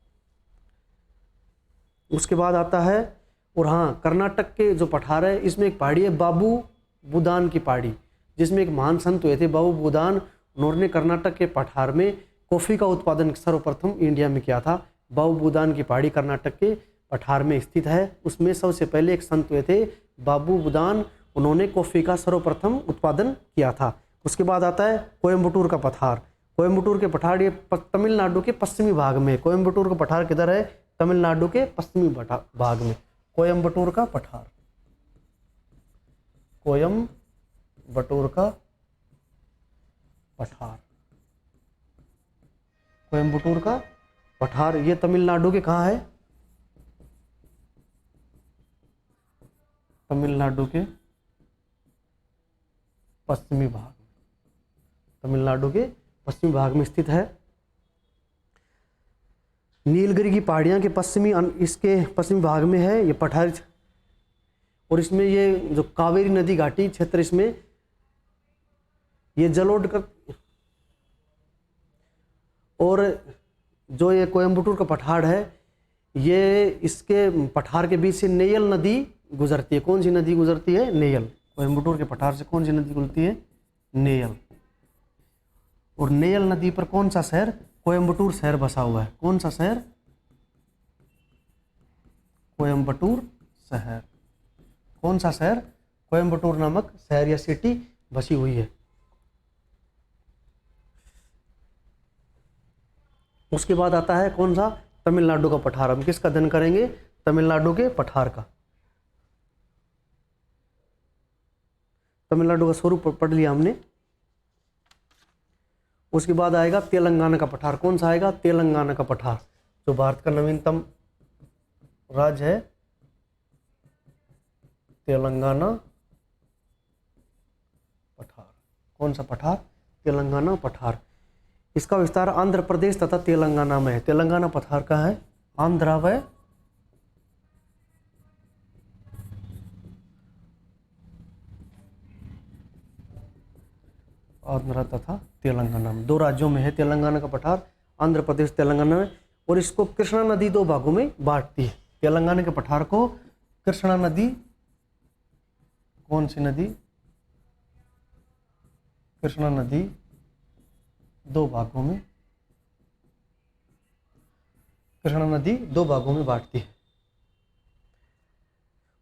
उसके बाद आता है, और हाँ, कर्नाटक के जो पठार है इसमें एक पहाड़ी है बाबू बुदान की पहाड़ी, जिसमें एक महान संत हुए थे बाबू बुदान। उन्होंने कर्नाटक के पठार में कॉफ़ी का उत्पादन सर्वप्रथम इंडिया में किया था। बाबू बुदान की पहाड़ी कर्नाटक के पठार में स्थित है। उसमें सबसे पहले एक संत हुए थे बाबू बुदान, उन्होंने कॉफ़ी का सर्वप्रथम उत्पादन किया था। उसके बाद आता है कोयम्बटूर का पठार। कोयम्बटूर के पठार ये तमिलनाडु के पश्चिमी भाग में। कोयम्बटूर का पठार किधर है, तमिलनाडु के पश्चिमी भाग में। कोयम्बटूर का पठार, कोयम्बटूर का पठार, कोयम्बटूर का पठार ये तमिलनाडु के कहाँ है, तमिलनाडु के पश्चिमी भाग, तमिलनाडु के पश्चिमी भाग में स्थित है। नीलगिरी की पहाड़ियाँ के इसके पश्चिमी भाग में है ये पठार। और इसमें ये जो कावेरी नदी घाटी क्षेत्र, इसमें ये जलोढ़ का, और जो ये कोयम्बटूर का पठार है ये इसके पठार के बीच से नेयल नदी गुजरती है। कौन सी नदी गुजरती है, नेयल। कोयम्बटूर के पठार से कौन सी नदी गुजरती है, नेयल। और नेयल नदी पर कौन सा शहर, कोयम्बटूर शहर बसा हुआ है। कौन सा शहर, कोयम्बटूर शहर। कौन सा शहर, कोयम्बटूर नामक शहर या सिटी बसी हुई है। उसके बाद आता है कौन सा, तमिलनाडु का पठार। हम किसका अध्ययन करेंगे, तमिलनाडु के पठार का। तमिलनाडु का स्वरूप पढ़ लिया हमने। उसके बाद आएगा तेलंगाना का पठार। कौन सा आएगा, तेलंगाना का पठार, जो भारत का नवीनतम राज्य है, तेलंगाना पठार। कौन सा पठार, तेलंगाना पठार। इसका विस्तार आंध्र प्रदेश तथा तेलंगाना में है। तेलंगाना पठार का है आंध्र व आंध्र तथा तेलंगाना में, 2 राज्यों में है तेलंगाना का पठार, आंध्र प्रदेश तेलंगाना में। और इसको कृष्णा नदी 2 भागों में बांटती है। तेलंगाना के पठार को कृष्णा नदी, कौन सी नदी, कृष्णा नदी 2 भागों में, कृष्णा नदी 2 भागों में बांटती है।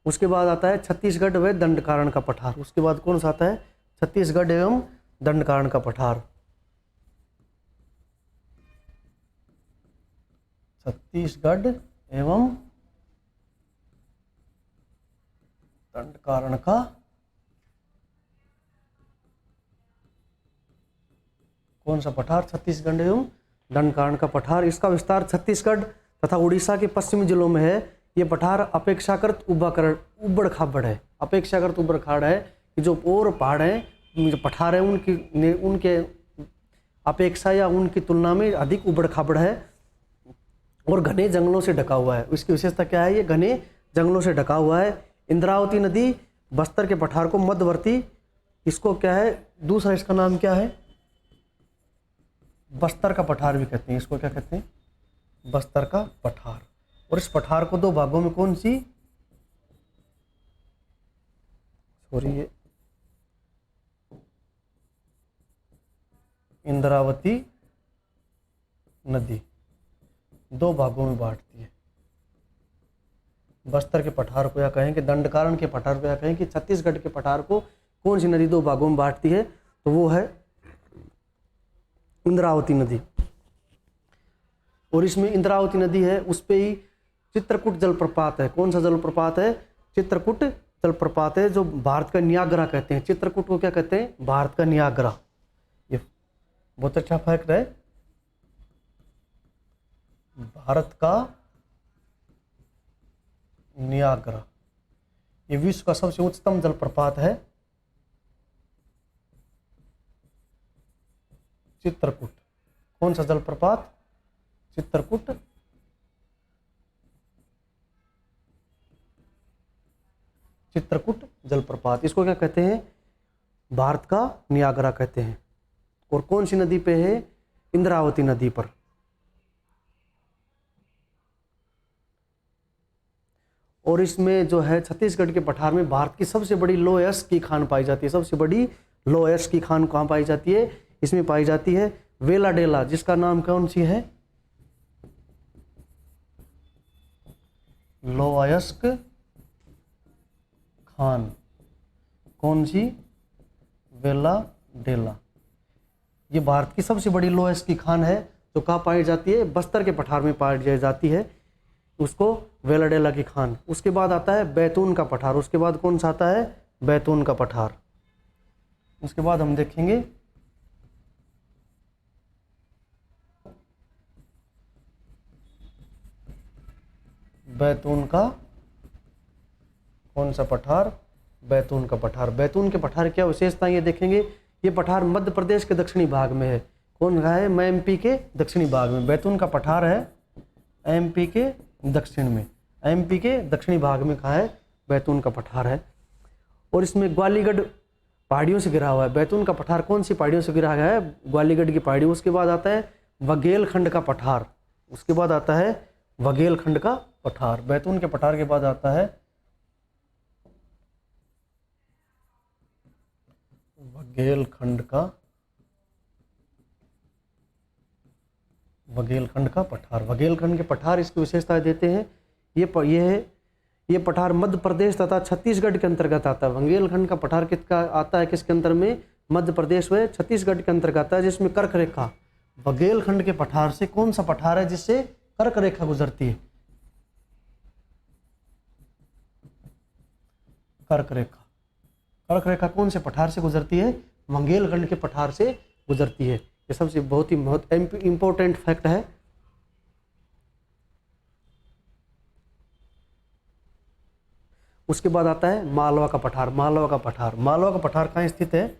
उसके बाद आता है छत्तीसगढ़ व दंडकारण्य का पठार। उसके बाद कौन सा आता है, छत्तीसगढ़ एवं दंडकारण्य का पठार। छत्तीसगढ़ एवं दंडकारण्य का कौन सा पठार, छत्तीसगढ़ एवं दंडकारण्य का पठार। इसका विस्तार छत्तीसगढ़ तथा उड़ीसा के पश्चिमी जिलों में है। ये पठार अपेक्षाकृत उबड़ खाबड़ है। अपेक्षाकृत उबड़ खाबड़ है कि जो और पहाड़ हैं, जो पठार है, उनके अपेक्षा या उनकी तुलना में अधिक उबड़ खाबड़ है और घने जंगलों से ढका हुआ है। इसकी विशेषता क्या है, ये घने जंगलों से ढका हुआ है। इंद्रावती नदी बस्तर के पठार को मध्यवर्ती, इसको क्या है, दूसरा इसका नाम क्या है, बस्तर का पठार भी कहते हैं। इसको क्या कहते हैं, बस्तर का पठार। और इस पठार को 2 भागों में, कौन सी, ये इंद्रावती नदी 2 भागों में बांटती है। बस्तर के पठार को या कहें कि दंडकारण्य के पठार को या कहें कि छत्तीसगढ़ के पठार को कौन सी नदी 2 भागों में बांटती है, तो वो है इंद्रावती नदी। और इसमें इंद्रावती नदी है, उस पे ही चित्रकूट जलप्रपात है। कौन सा जलप्रपात है, चित्रकूट जलप्रपात है, जो भारत का नियाग्रा कहते हैं। चित्रकूट को क्या कहते हैं, भारत का नियाग्रा। ये बहुत अच्छा फैक्ट है, भारत का नियाग्रा। ये विश्व का सबसे उच्चतम जलप्रपात है, चित्रकूट। कौन सा जलप्रपात, चित्रकूट। चित्रकूट जलप्रपात, इसको क्या कहते हैं, भारत का नियाग्रा कहते हैं। और कौन सी नदी पे है, इंद्रावती नदी पर। और इसमें जो है छत्तीसगढ़ के पठार में भारत की सबसे बड़ी लोएस्ट की खान पाई जाती है। सबसे बड़ी लोएस्ट की खान कहाँ पाई जाती है, इसमें पाई जाती है वेलाडेला, जिसका नाम कौन सी है, लोएस्ट खान। कौन सी, वेलाडेला। ये भारत की सबसे बड़ी लोएस्ट की खान है, जो कहाँ पाई जाती है, बस्तर के पठार में पाई जाती है, उसको वेलाडेला की खान। उसके बाद आता है बैतून का पठार। उसके बाद कौन सा आता है, बैतून का पठार। उसके बाद हम देखेंगे बैतून का कौन सा पठार, बैतून का पठार। बैतून के पठार क्या विशेषता, ये देखेंगे। ये पठार मध्य प्रदेश के दक्षिणी भाग में है। कौन सा है, एमपी के दक्षिणी भाग में बैतून का पठार है, एमपी के दक्षिण में, एमपी के दक्षिणी भाग में कहाँ है, बैतून का पठार है। और इसमें ग्वालीगढ़ पहाड़ियों से घिरा हुआ है। बैतून का पठार कौन सी पहाड़ियों से घिरा गया है, ग्वालीगढ़ की पहाड़ी। उसके बाद आता है बघेलखंड का पठार। उसके बाद आता है बघेलखंड का पठार। बैतून के पठार के बाद आता है बघेलखंड का पठार। बघेलखंड के पठार इसकी विशेषताएं देते हैं। ये ये पठार मध्य प्रदेश तथा छत्तीसगढ़ के अंतर्गत आता है। बुंदेलखंड का पठार किसका आता है, किसके अंतर में, मध्य प्रदेश व छत्तीसगढ़ के अंतर्गत आता है, जिसमें कर्क रेखा, बुंदेलखंड के पठार से कौन सा पठार है जिससे कर्क रेखा गुजरती है, कर्क रेखा। कर्क रेखा कौन से पठार से गुजरती है, बुंदेलखंड के पठार से गुजरती है। ये सबसे बहुत ही इंपॉर्टेंट फैक्ट है। उसके बाद आता है मालवा का पठार। मालवा का पठार, मालवा का पठार कहाँ स्थित है,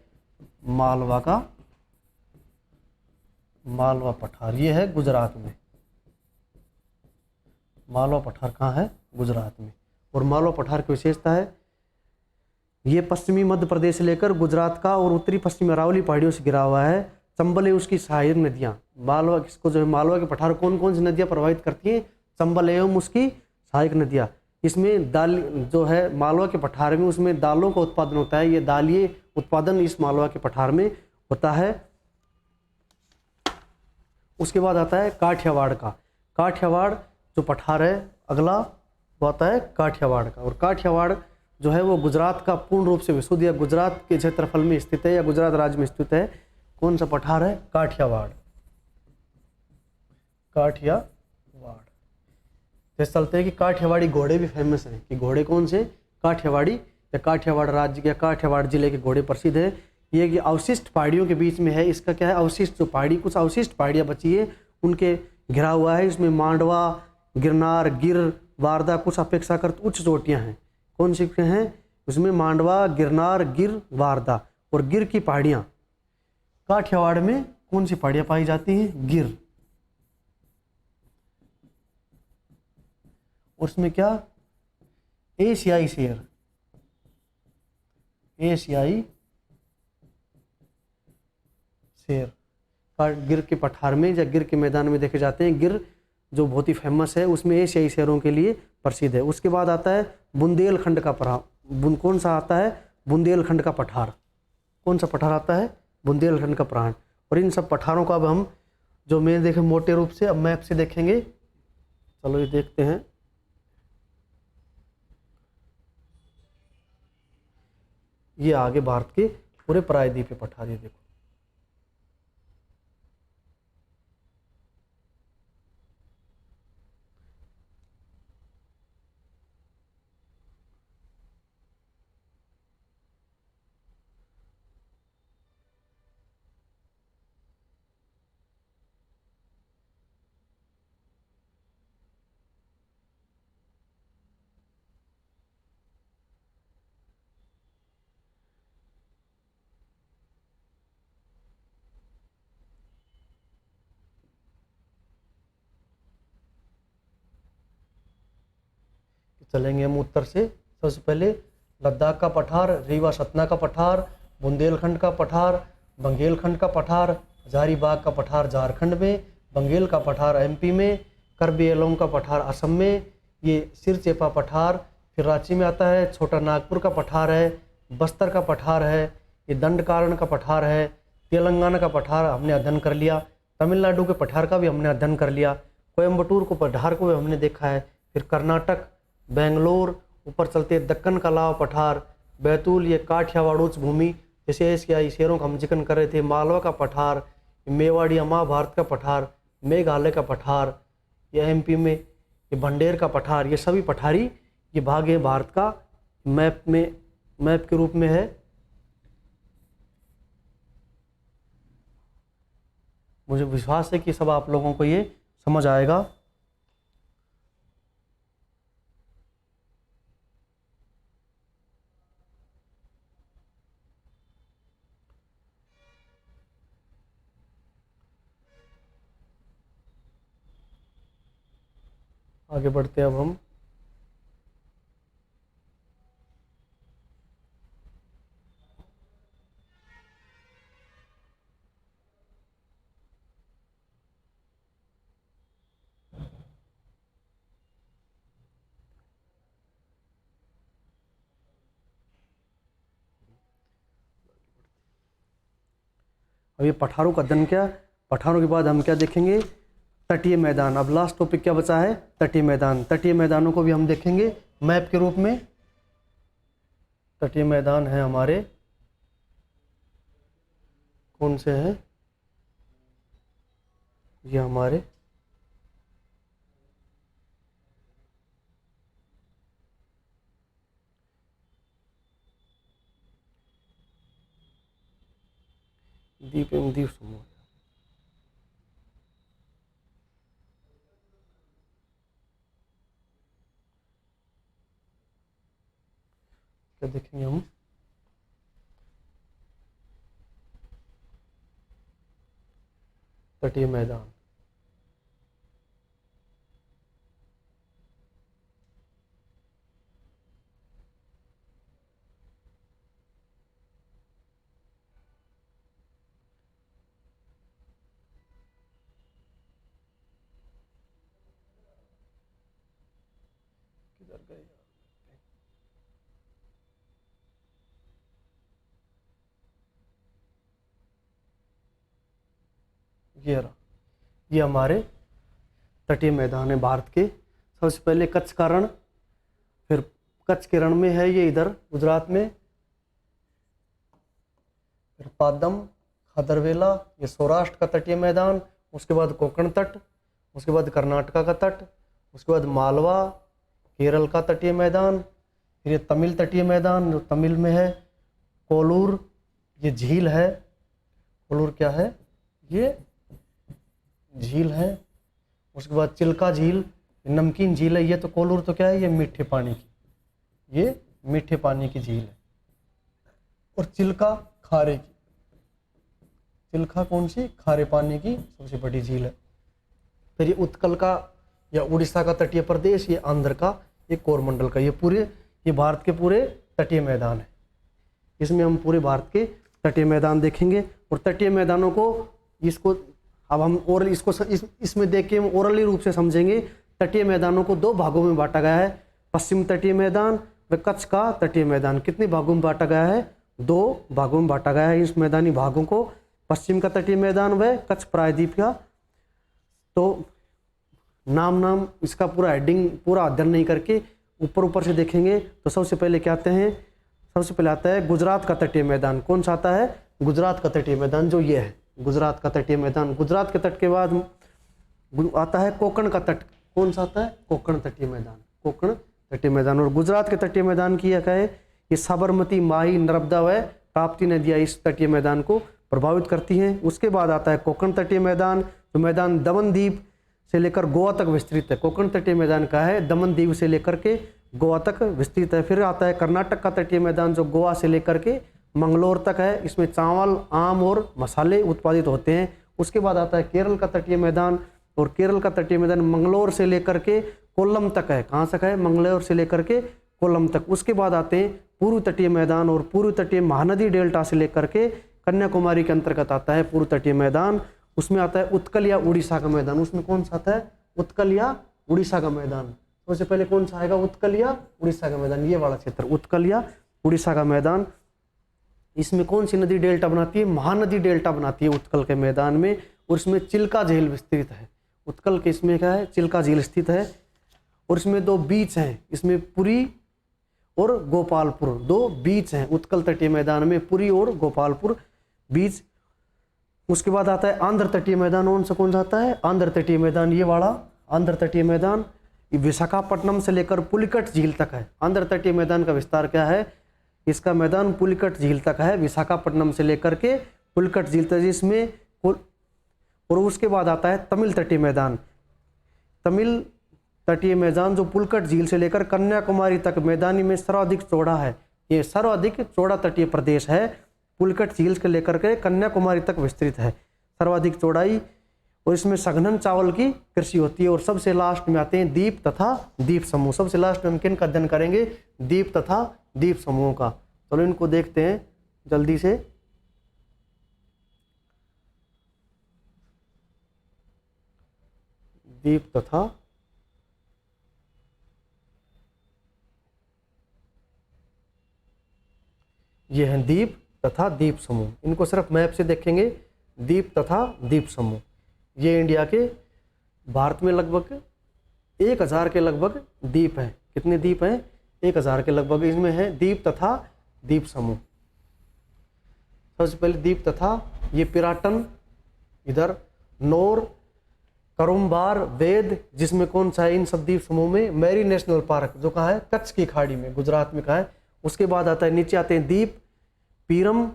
मालवा पठार ये है गुजरात में। मालवा पठार कहाँ है, गुजरात में। और मालवा पठार की विशेषता है, ये पश्चिमी मध्य प्रदेश से लेकर गुजरात का और उत्तरी पश्चिमी अरावली पहाड़ियों से घिरा हुआ है। चंबल है उसकी सहायक नदियाँ। मालवा किसको जो है, मालवा के पठार कौन कौन सी नदियाँ प्रभावित करती हैं, चंबल एवं उसकी सहायक नदियाँ। इसमें दाल जो है मालवा के पठार में, उसमें दालों का उत्पादन होता है। ये दालीय उत्पादन इस मालवा के पठार में होता है। उसके बाद आता है काठियावाड़ का। काठियावाड़ जो पठार है अगला वो आता है काठियावाड़ का। और काठियावाड़ जो है वो गुजरात का पूर्ण रूप से विशुद्ध या गुजरात के क्षेत्रफल में स्थित है या गुजरात राज्य में स्थित है। कौन सा पठार है, काठियावाड़। काठियावाड़ जैसे चलते हैं कि काठियावाड़ी घोड़े भी फेमस हैं, कि घोड़े कौन से, काठियावाड़ी या काठियावाड़ राज्य या काठियावाड़ जिले के घोड़े प्रसिद्ध है। ये कि अवशिष्ट पहाड़ियों के बीच में है। इसका क्या है, अवशिष्ट जो पहाड़ी, कुछ अवशिष्ट पहाड़ियाँ बची है उनके घिरा हुआ है। इसमें मांडवा, गिरनार, गिर, वारदा कुछ अपेक्षाकृत उच्च चोटियाँ हैं। कौन सी हैं, उसमें मांडवा, गिरनार, गिर, वारदा। और गिर की पहाड़ियाँ, काठियावाड़ में कौन सी पहाड़ियाँ पाई जाती हैं, गिर। और उसमें क्या, एशियाई शेर, एशियाई शेर गिर के पठार में या गिर के मैदान में देखे जाते हैं। गिर जो बहुत ही फेमस है, उसमें एशियाई शेरों के लिए प्रसिद्ध है। उसके बाद आता है बुंदेलखंड का पठार। कौन सा आता है, बुंदेलखंड का पठार। कौन सा पठार आता है, बुंदेलखंड का पठार। और इन सब पठारों का अब हम जो मैं देखें मोटे रूप से अब मैप से देखेंगे। चलो ये देखते हैं। ये आगे भारत के पूरे प्रायद्वीप पे पठार, ये देखो। चलेंगे हम उत्तर से। सबसे पहले लद्दाख का पठार, रीवा सतना का पठार, बुंदेलखंड का पठार, बंगेलखंड का पठार, हजारीबाग का पठार झारखंड में, बंगेल का पठार एमपी में, करबी एलोंग का पठार असम में, ये सिरचेपा पठार फिर रांची में आता है, छोटा नागपुर का पठार है, बस्तर का पठार है, ये दंडकारण्य का पठार है, तेलंगाना का पठार हमने अध्ययन कर लिया, तमिलनाडु के पठार का भी हमने अध्ययन कर लिया, कोयम्बटूर को पठार को भी हमने देखा है, फिर कर्नाटक, बेंगलोर, ऊपर चलते दक्कन का लाव पठार, बैतूल, ये काठियावाड़ उच्च भूमि, जैसे एशियाई शेरों का हम जिक्र कर रहे थे, मालवा का पठार, मेवाड़ी महाभारत का पठार, मेघालय का पठार, ये एमपी में ये भंडेर का पठार, ये सभी पठारी ये भाग है भारत का मैप के रूप में है। मुझे विश्वास है कि सब आप लोगों को ये समझ आएगा। आगे बढ़ते हैं अब हम। अब ये पठारों का अध्ययन क्या, पठारों के बाद हम क्या देखेंगे, तटीय मैदान। अब लास्ट टॉपिक क्या बचा है, तटीय मैदान। तटीय मैदानों को भी हम देखेंगे मैप के रूप में तटीय मैदान है हमारे, कौन से हैं, ये हमारे द्वीप एवं द्वीप समूह। क्या देखेंगे हम, तटीय मैदान, किधर गए, ये हमारे तटीय मैदान है भारत के। सबसे पहले कच्छ का रण, फिर कच्छ के रण में है ये इधर गुजरात में, फिर पादम, खादरवेला, ये सौराष्ट्र का तटीय मैदान, उसके बाद कोंकण तट, उसके बाद कर्नाटका का तट, उसके बाद मालवा, केरल का तटीय मैदान, फिर ये तमिल तटीय मैदान जो तमिल में है, कोलूर, ये झील है, कोलूर क्या है, ये झील है, उसके बाद चिल्का झील, नमकीन झील है, ये तो कोलूर तो क्या है, ये मीठे पानी की, ये मीठे पानी की झील है, और चिल्का खारे की, चिल्का कौन सी, खारे पानी की सबसे बड़ी झील है। फिर ये उत्कल का या उड़ीसा का तटीय प्रदेश, ये आंध्र का, ये कोरमंडल का, ये भारत के पूरे तटीय मैदान है। इसमें हम पूरे भारत के तटीय मैदान देखेंगे, और तटीय मैदानों को इसको अब हम ओरल इसको इसमें देख के हम ओरली रूप से समझेंगे। तटीय मैदानों को दो भागों में बांटा गया है, पश्चिम तटीय मैदान व कच्छ का तटीय मैदान। कितने भागों में बांटा गया है, दो भागों में बांटा गया है इस मैदानी भागों को, पश्चिम का तटीय मैदान व कच्छ प्रायद्वीप का। तो नाम इसका पूरा हेडिंग पूरा अध्ययन नहीं करके ऊपर से देखेंगे। तो सबसे पहले क्या आते हैं, सबसे पहले आता है गुजरात का तटीय मैदान। कौन सा आता है, गुजरात का तटीय मैदान, जो ये है गुजरात का तटीय मैदान। गुजरात के तट के बाद आता है कोंकण का तट। कौन सा आता है, कोंकण तटीय मैदान, कोंकण तटीय मैदान। और गुजरात के तटीय मैदान की क्या है, ये साबरमती, माही, नर्मदा व ताप्ती नदियाँ इस तटीय मैदान को प्रभावित करती हैं। उसके बाद आता है कोंकण तटीय मैदान, जो मैदान दमन द्वीप से लेकर गोवा तक विस्तृत है। कोंकण तटीय मैदान का है, दमन द्वीप से लेकर के गोवा तक विस्तृत है। फिर आता है कर्नाटक का तटीय मैदान, जो गोवा से लेकर के मंगलोर तक है। इसमें चावल, आम और मसाले उत्पादित होते हैं। उसके बाद आता है केरल का तटीय मैदान, और केरल का तटीय मैदान मंगलोर से लेकर के कोल्लम तक है। कहाँ तक है, मंगलोर से लेकर के कोल्लम तक। उसके बाद आते हैं पूर्व तटीय मैदान, और पूर्व तटीय महानदी डेल्टा से लेकर के कन्याकुमारी के अंतर्गत आता है पूर्व तटीय मैदान। उसमें आता है उत्कल या उड़ीसा का मैदान। उसमें कौन सा आता है, उत्कल या उड़ीसा का मैदान। सबसे पहले कौन सा आएगा, उत्कल या उड़ीसा का मैदान, ये वाला क्षेत्र उत्कल या उड़ीसा का मैदान। इसमें कौन सी नदी डेल्टा बनाती है, महानदी डेल्टा बनाती है उत्कल के मैदान में। और इसमें चिल्का झील विस्तृत है। उत्कल के इसमें क्या है, चिल्का झील स्थित है। और इसमें दो बीच हैं, इसमें पुरी और गोपालपुर, दो बीच हैं उत्कल तटीय मैदान में, पुरी और गोपालपुर बीच। उसके बाद आता है आंध्र तटीय मैदान। कौन सा आता है, आंध्र तटीय मैदान, ये वाला आंध्र तटीय मैदान विशाखापट्टनम से लेकर पुलिकट झील तक है। आंध्र तटीय मैदान का विस्तार क्या है, इसका मैदान पुलिकट झील तक है, विशाखापट्टनम से लेकर के पुलिकट झील तक। इसमें और उसके बाद आता है तमिल तटीय मैदान। तमिल तटीय मैदान जो पुलिकट झील से लेकर कन्याकुमारी तक मैदानी में सर्वाधिक चौड़ा है। ये सर्वाधिक चौड़ा तटीय प्रदेश है, पुलिकट झील से लेकर के कन्याकुमारी तक विस्तृत है, सर्वाधिक चौड़ाई। और इसमें सघन चावल की कृषि होती है। और सबसे लास्ट में आते हैं द्वीप तथा द्वीप समूह। सबसे लास्ट में हम किन का अध्ययन करेंगे, द्वीप तथा द्वीप समूह का। चलो इनको देखते हैं जल्दी से। द्वीप तथा ये हैं द्वीप तथा द्वीप समूह। इनको सिर्फ मैप से देखेंगे, द्वीप तथा द्वीप समूह। ये इंडिया के भारत में लगभग 1000 के लगभग द्वीप हैं। कितने द्वीप हैं? 1000 के लगभग इसमें है द्वीप तथा द्वीप समूह। सबसे पहले द्वीप तथा, ये पिराटन, इधर नोर, करुम्बार, वेद, जिसमें कौन सा है इन सब द्वीप समूह में? मैरी नेशनल पार्क, जो कहाँ है? कच्छ की खाड़ी में, गुजरात में कहाँ है? उसके बाद आता है, नीचे आते हैं द्वीप, पीरम,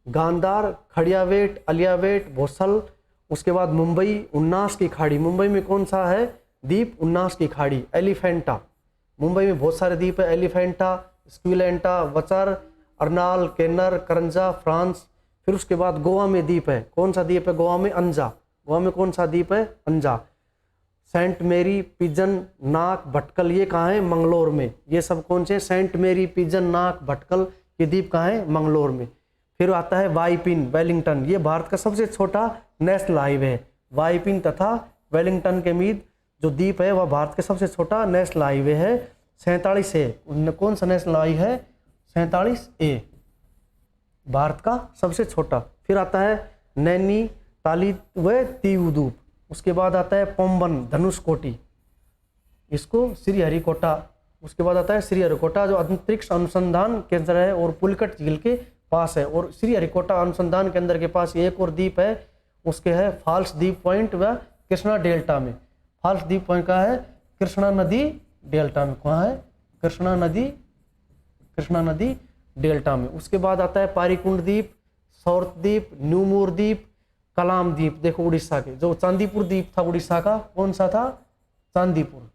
गांधार, खड़ियावेट, अलियावेट, भोसल। उसके बाद मुंबई, उन्नास की खाड़ी, मुंबई में कौन सा है द्वीप? उन्नास की खाड़ी। एलिफेंटा, मुंबई में बहुत सारे द्वीप है, एलिफेंटा, स्क्विलेंटा, वचर, अर्नाल, केनर, करंजा, फ्रांस। फिर उसके बाद गोवा में द्वीप है, कौन सा द्वीप है गोवा में? अंजा। गोवा में कौन सा द्वीप है? अंजा। सेंट मेरी, पिजन, नाक, भटकल, ये कहाँ है? मंगलोर में। ये सब कौन से? सेंट मेरी, पिजन, नाक, भटकल, ये द्वीप कहाँ है? मंगलोर में। फिर आता है वाइपिन, वेलिंगटन, ये भारत का सबसे छोटा नेशनल हाईवे है। वाइपिन तथा वेलिंगटन के बीच जो द्वीप है वह भारत का सबसे छोटा नेशनल हाईवे है। 47A, कौन सा नेशनल हाईवे है? 47A, भारत का सबसे छोटा। फिर आता है नैनी ताली व तीवदूप। उसके बाद आता है पोम्बन, धनुषकोटी, इसको श्रीहरिकोटा। उसके बाद आता है श्रीहरिकोटा, जो अंतरिक्ष अनुसंधान केंद्र है और पुलकट झील के पास है। और श्रीहरिकोटा अनुसंधान केंद्र के पास एक और द्वीप है, उसके है फॉल्स द्वीप पॉइंट व कृष्णा डेल्टा में। फॉल्स द्वीप पॉइंट का है? कृष्णा नदी डेल्टा में। कहाँ है? कृष्णा नदी डेल्टा में। उसके बाद आता है पारीकुंड द्वीप, सौर्थ द्वीप, न्यूमोर द्वीप, कलाम द्वीप। देखो उड़ीसा के, जो चांदीपुर द्वीप था उड़ीसा का, कौन सा था? चांदीपुर।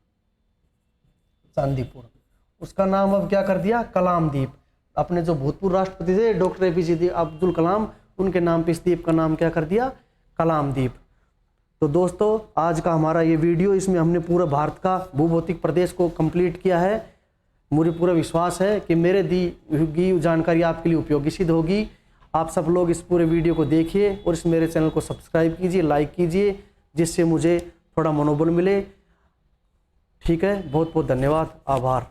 उसका नाम अब क्या कर दिया? कलाम द्वीप। अपने जो भूतपूर्व राष्ट्रपति थे डॉक्टर APJ अब्दुल कलाम, उनके नाम पे इस द्वीप का नाम क्या कर दिया? कलाम द्वीप। तो दोस्तों, आज का हमारा ये वीडियो, इसमें हमने पूरे भारत का भूभौतिक प्रदेश को कंप्लीट किया है। मुझे पूरा विश्वास है कि मेरे दी गई जानकारी आपके लिए उपयोगी सिद्ध होगी। आप सब लोग इस पूरे वीडियो को देखिए और इस मेरे चैनल को सब्सक्राइब कीजिए, लाइक कीजिए, जिससे मुझे थोड़ा मनोबल मिले। ठीक है, बहुत बहुत धन्यवाद, आभार।